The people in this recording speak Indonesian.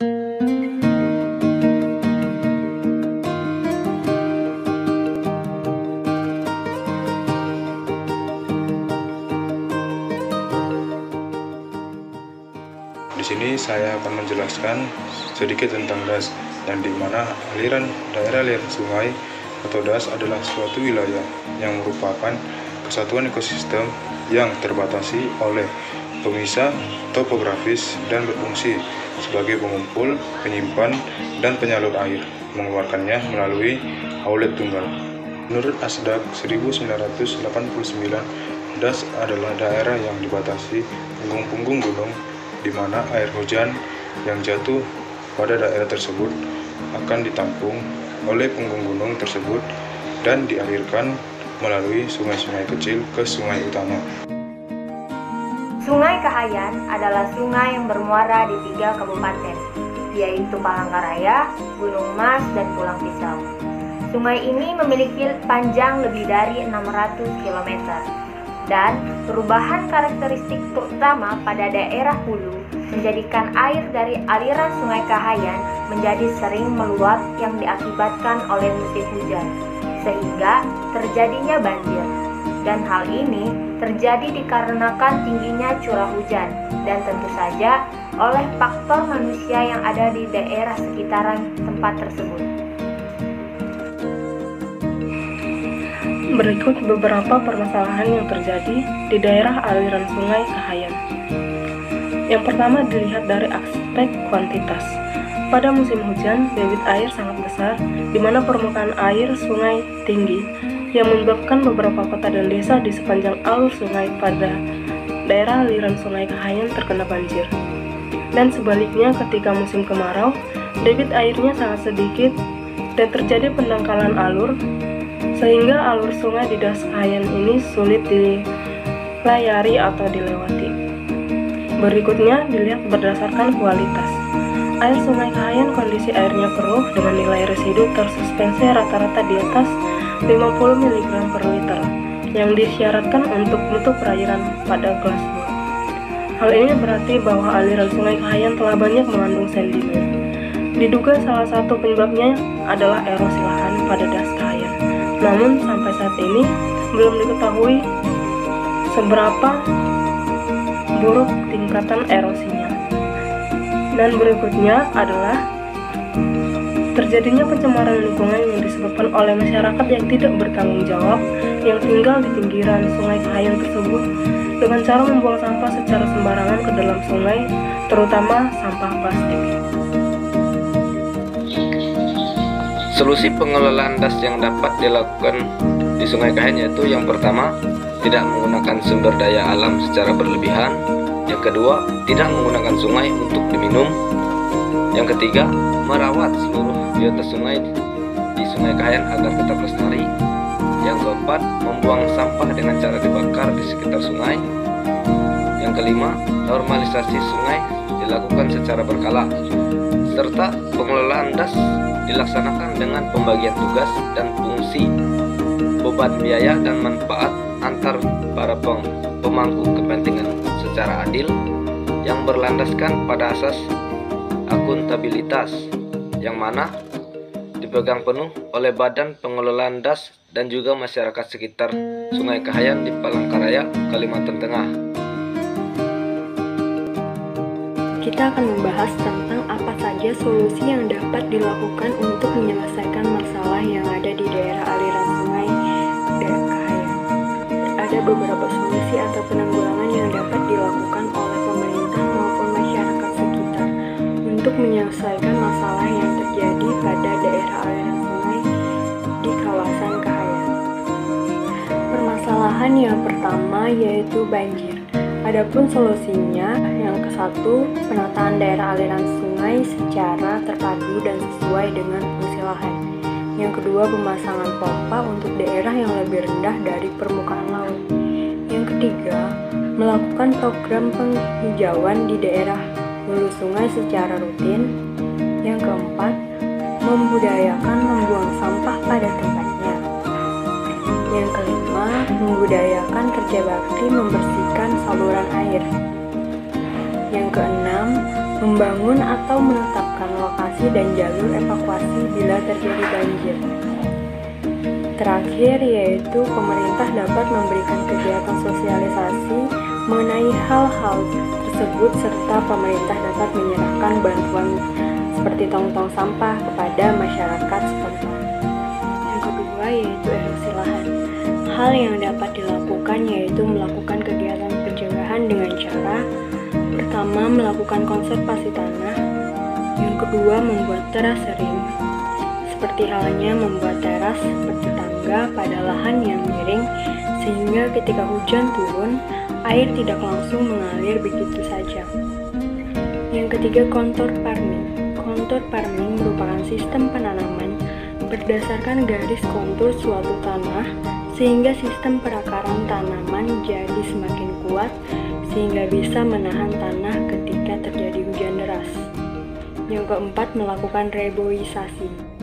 Di sini saya akan menjelaskan sedikit tentang das, yang dimana aliran daerah aliran sungai atau das adalah suatu wilayah yang merupakan kesatuan ekosistem yang terbatasi oleh pemisah topografis dan berfungsi sebagai pengumpul, penyimpan, dan penyalur air, mengeluarkannya melalui outlet tunggal. Menurut Asdag 1989, das adalah daerah yang dibatasi punggung-punggung gunung di mana air hujan yang jatuh pada daerah tersebut akan ditampung oleh punggung gunung tersebut dan dialirkan melalui sungai-sungai kecil ke sungai utama. Sungai Kahayan adalah sungai yang bermuara di 3 kabupaten, yaitu Palangkaraya, Gunung Mas, dan Pulang Pisau. Sungai ini memiliki panjang lebih dari 600 km. Dan perubahan karakteristik terutama pada daerah hulu menjadikan air dari aliran Sungai Kahayan menjadi sering meluap yang diakibatkan oleh musim hujan, sehingga terjadinya banjir. Dan hal ini terjadi dikarenakan tingginya curah hujan dan tentu saja oleh faktor manusia yang ada di daerah sekitaran tempat tersebut. Berikut beberapa permasalahan yang terjadi di daerah aliran Sungai Kahayan. Yang pertama dilihat dari aspek kuantitas. Pada musim hujan, debit air sangat besar, di mana permukaan air sungai tinggi, yang menyebabkan beberapa kota dan desa di sepanjang alur sungai pada daerah aliran Sungai Kahayan terkena banjir. Dan sebaliknya ketika musim kemarau, debit airnya sangat sedikit dan terjadi pendangkalan alur, sehingga alur sungai di das Kahayan ini sulit dilayari atau dilewati. Berikutnya dilihat berdasarkan kualitas. Air Sungai Kahayan kondisi airnya keruh dengan nilai residu tersuspensi rata-rata di atas 50 mg per liter yang disyaratkan untuk menutup perairan pada kelas 2. Hal ini berarti bahwa aliran Sungai Kahayan telah banyak mengandung sedimen. Diduga salah satu penyebabnya adalah erosi lahan pada das Kahayan. Namun sampai saat ini belum diketahui seberapa buruk tingkatan erosinya. Dan berikutnya adalah terjadinya pencemaran lingkungan yang disebabkan oleh masyarakat yang tidak bertanggung jawab yang tinggal di pinggiran Sungai Kahayan tersebut dengan cara membuang sampah secara sembarangan ke dalam sungai, terutama sampah plastik. Solusi pengelolaan das yang dapat dilakukan di Sungai Kahayan yaitu yang pertama, tidak menggunakan sumber daya alam secara berlebihan. Yang kedua, tidak menggunakan sungai untuk diminum. Yang ketiga, merawat seluruh biota sungai di Sungai Kahayan agar tetap lestari. Yang keempat, membuang sampah dengan cara dibakar di sekitar sungai. Yang kelima, normalisasi sungai dilakukan secara berkala, serta pengelolaan das dilaksanakan dengan pembagian tugas dan fungsi, beban biaya dan manfaat antar para pemangku kepentingan secara adil yang berlandaskan pada asas akuntabilitas yang mana dipegang penuh oleh Badan Pengelolaan Das dan juga masyarakat sekitar Sungai Kahayan di Palangkaraya, Kalimantan Tengah. Kita akan membahas tentang apa saja solusi yang dapat dilakukan untuk menyelesaikan masalah yang ada di daerah aliran Sungai Kahayan. Ada beberapa solusi atau penanggulangan yang dapat dilakukan oleh pemerintah maupun masyarakat sekitar untuk menyelesaikan masalah yang terjadi pada daerah aliran sungai di kawasan Kahayan. Permasalahan yang pertama yaitu banjir. Adapun solusinya, yang ke-1, penataan daerah aliran sungai secara terpadu dan sesuai dengan fungsi lahan. Yang kedua, pemasangan pompa untuk daerah yang lebih rendah dari permukaan laut. Yang ketiga, melakukan program penghijauan di daerah hulu sungai secara rutin. Yang keempat, membudayakan membuang sampah pada tempatnya. Yang kelima, membudayakan kerja bakti membersihkan saluran air. Yang keenam, membangun atau menetapkan lokasi dan jalur evakuasi bila terjadi banjir. Terakhir yaitu pemerintah dapat memberikan kegiatan sosialisasi mengenai hal-hal tersebut serta pemerintah dapat menyerahkan bantuan seperti tong-tong sampah kepada masyarakat setempat. Yang kedua yaitu erosi lahan. Hal yang dapat dilakukan yaitu melakukan kegiatan pencegahan dengan cara pertama melakukan konservasi tanah, yang kedua membuat terasering, seperti halnya membuat teras seperti tangga pada lahan yang miring sehingga ketika hujan turun, air tidak langsung mengalir begitu saja. Yang ketiga, kontur farming. Kontur farming merupakan sistem penanaman berdasarkan garis kontur suatu tanah sehingga sistem perakaran tanaman jadi semakin kuat sehingga bisa menahan tanah ketika terjadi hujan deras. Yang keempat, melakukan reboisasi.